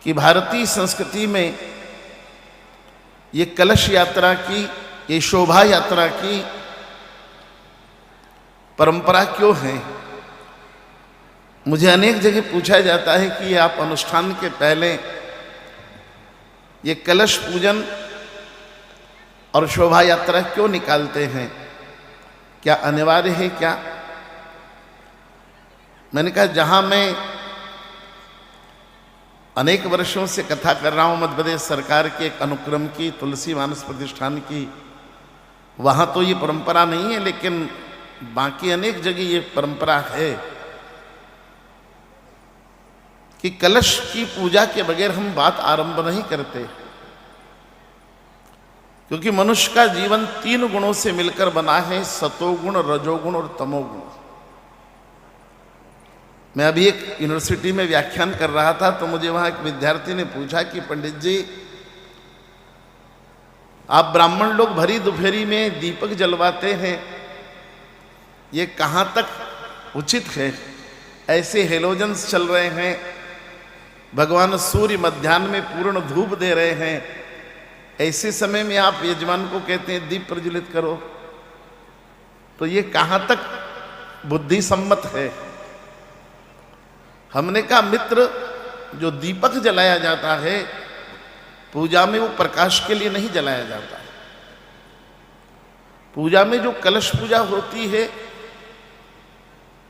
कि भारतीय संस्कृति में ये कलश यात्रा की, ये शोभा यात्रा की परंपरा क्यों है। मुझे अनेक जगह पूछा जाता है कि आप अनुष्ठान के पहले ये कलश पूजन और शोभा यात्रा क्यों निकालते हैं, क्या अनिवार्य है क्या। मैंने कहा जहां मैं अनेक वर्षों से कथा कर रहा हूं मध्य प्रदेश सरकार के एक अनुक्रम की, तुलसी मानस प्रतिष्ठान की, वहां तो ये परंपरा नहीं है, लेकिन बाकी अनेक जगह ये परंपरा है कि कलश की पूजा के बगैर हम बात आरंभ नहीं करते, क्योंकि मनुष्य का जीवन 3 गुणों से मिलकर बना है, सतोगुण, रजोगुण और तमोगुण। मैं अभी एक यूनिवर्सिटी में व्याख्यान कर रहा था तो मुझे वहां एक विद्यार्थी ने पूछा कि पंडित जी, आप ब्राह्मण लोग भरी दोपहरी में दीपक जलवाते हैं, ये कहां तक उचित है। ऐसे हेलोजन्स चल रहे हैं, भगवान सूर्य मध्याह्न में पूर्ण धूप दे रहे हैं, ऐसे समय में आप यजमान को कहते हैं दीप प्रज्वलित करो, तो ये कहां तक बुद्धि सम्मत है। हमने कहा मित्र, जो दीपक जलाया जाता है पूजा में वो प्रकाश के लिए नहीं जलाया जाता है। पूजा में जो कलश पूजा होती है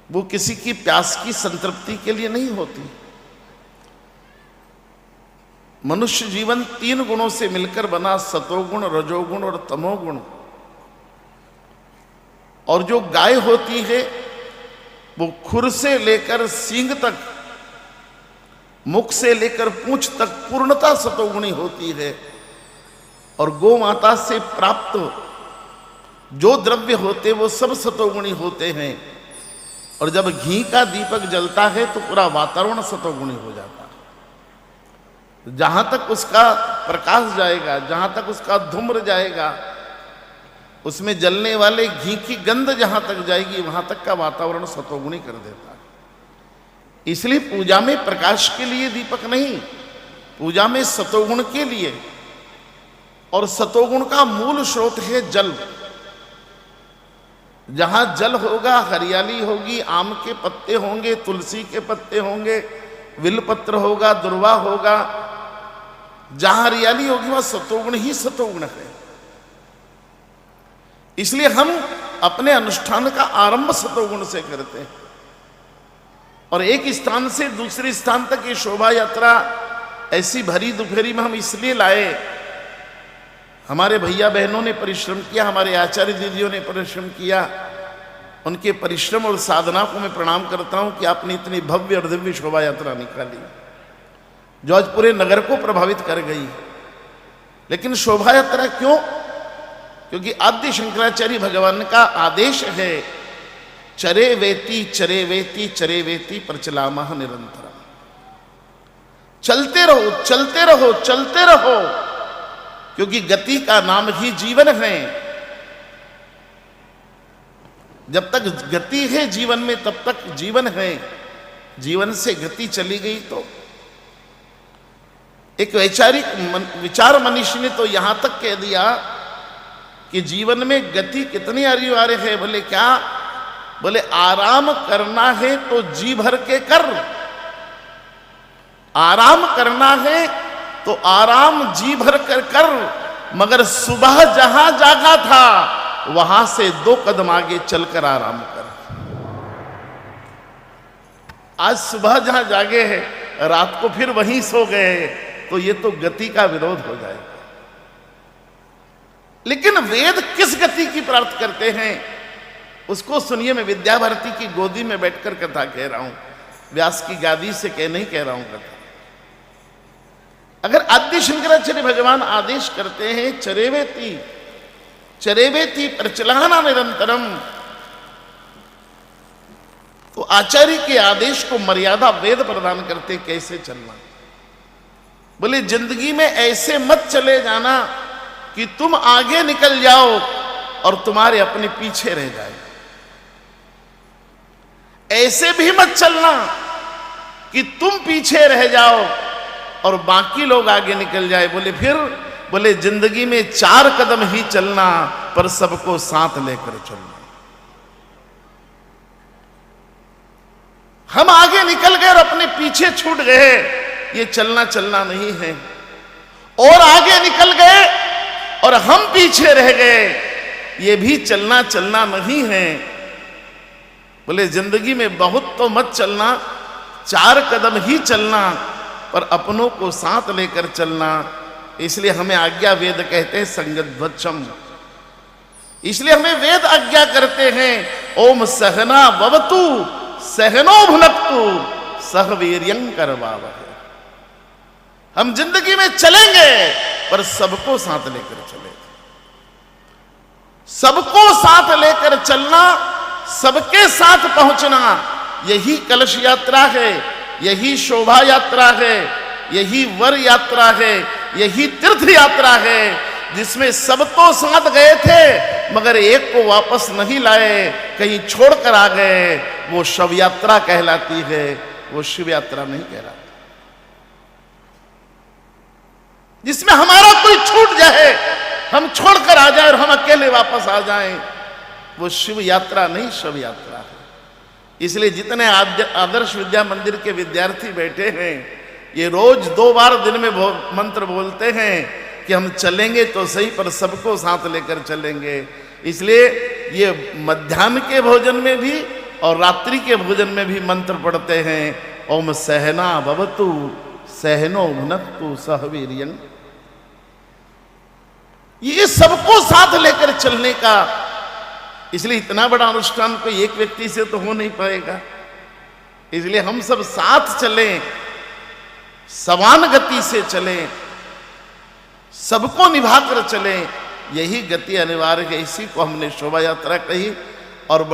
वो किसी की प्यास की संतृप्ति के लिए नहीं होती। मनुष्य जीवन 3 गुणों से मिलकर बना, सतोगुण, रजोगुण और तमोगुण। और जो गाय होती है वो खुर से लेकर सींग तक, मुख से लेकर पूंछ तक पूर्णता सतोगुणी होती है। और गौ माता से प्राप्त जो द्रव्य होते वो सब सतोगुणी होते हैं। और जब घी का दीपक जलता है तो पूरा वातावरण सतोगुणी हो जाता है। जहां तक उसका प्रकाश जाएगा, जहां तक उसका धूम्र जाएगा, उसमें जलने वाले घी की गंध जहां तक जाएगी वहां तक का वातावरण सतोगुणी कर देता है। इसलिए पूजा में प्रकाश के लिए दीपक नहीं, पूजा में सतोगुण के लिए। और सतोगुण का मूल स्रोत है जल। जहां जल होगा हरियाली होगी, आम के पत्ते होंगे, तुलसी के पत्ते होंगे, विलपत्र होगा, दुर्वा होगा। जहां हरियाली होगी वहां सतोगुण ही सतोगुण है। इसलिए हम अपने अनुष्ठान का आरंभ सतोगुण से करते हैं। और एक स्थान से दूसरे स्थान तक ये शोभा यात्रा ऐसी भरी दोपहरी में हम इसलिए लाए, हमारे भैया बहनों ने परिश्रम किया, हमारे आचार्य दीदियों ने परिश्रम किया। उनके परिश्रम और साधना को मैं प्रणाम करता हूं कि आपने इतनी भव्य और दिव्य शोभा यात्रा निकाली जो आज पूरे नगर को प्रभावित कर गई। लेकिन शोभा यात्रा क्यों? क्योंकि आद्य शंकराचार्य भगवान का आदेश है, चरे वेति चरे वेति चरे वेति प्रचलामः निरंतरम। चलते रहो, चलते रहो, चलते रहो, क्योंकि गति का नाम ही जीवन है। जब तक गति है जीवन में तब तक जीवन है। जीवन से गति चली गई तो एक वैचारिक विचार मनीषी ने तो यहां तक कह दिया कि जीवन में गति कितनी अनिवार्य है। बोले क्या? बोले आराम करना है तो जी भर के कर, आराम करना है तो आराम जी भर कर। मगर सुबह जहां जागा था वहां से 2 कदम आगे चलकर आराम कर। आज सुबह जहां जागे हैं रात को फिर वहीं सो गए, तो ये तो गति का विरोध हो जाएगा। लेकिन वेद किस गति की प्राप्त करते हैं उसको सुनिए। मैं विद्या भारती की गोदी में बैठकर कथा कह रहा हूं, व्यास की गादी से नहीं कह रहा हूं कथा। अगर आद्य शंकराचार्य भगवान आदेश करते हैं चरेवेति चरेवेति प्रचलाना निरंतरम, तो आचार्य के आदेश को मर्यादा वेद प्रदान करते कैसे चलना। बोले जिंदगी में ऐसे मत चले जाना कि तुम आगे निकल जाओ और तुम्हारे अपने पीछे रह जाए। ऐसे भी मत चलना कि तुम पीछे रह जाओ और बाकी लोग आगे निकल जाए। बोले फिर? बोले जिंदगी में 4 कदम ही चलना, पर सबको साथ लेकर चलना। हम आगे निकल गए और अपने पीछे छूट गए, ये चलना नहीं है। और आगे निकल गए और हम पीछे रह गए, ये भी चलना नहीं है। बोले जिंदगी में बहुत तो मत चलना, 4 कदम ही चलना, पर अपनों को साथ लेकर चलना। इसलिए हमें आज्ञा वेद कहते हैं संगद्वचम। इसलिए हमें वेद आज्ञा करते हैं, ओम सहना भवतु सहनो भुनक्तु सह वीर्यं करवावहै। हम जिंदगी में चलेंगे, पर सबको साथ लेकर चलेंगे। सबको साथ लेकर चलना, सबके साथ पहुंचना, यही कलश यात्रा है, यही शोभा यात्रा है, यही वर यात्रा है, यही तीर्थ यात्रा है, जिसमें सब तो साथ गए थे मगर एक को वापस नहीं लाए, कहीं छोड़कर आ गए। वो शव यात्रा कहलाती है, वो शिव यात्रा नहीं कहलाती। जिसमें हमारा कोई छूट जाए, हम छोड़कर आ जाए और हम अकेले वापस आ जाएं, वो शिव यात्रा नहीं, शव यात्रा है। इसलिए जितने आदर्श विद्या मंदिर के विद्यार्थी बैठे हैं, ये रोज 2 बार दिन में मंत्र बोलते हैं कि हम चलेंगे तो सही, पर सबको साथ लेकर चलेंगे। इसलिए ये मध्याह्न के भोजन में भी और रात्रि के भोजन में भी मंत्र पढ़ते हैं, ओम सहना भवतु सहनो भुनक्तु सह वीर्यं। ये सबको साथ लेकर चलने का, इसलिए इतना बड़ा अनुष्ठान कोई एक व्यक्ति से तो हो नहीं पाएगा। इसलिए हम सब साथ चलें, समान गति से चलें, सबको निभाकर चलें, यही गति अनिवार्य है। इसी को हमने शोभा यात्रा कही।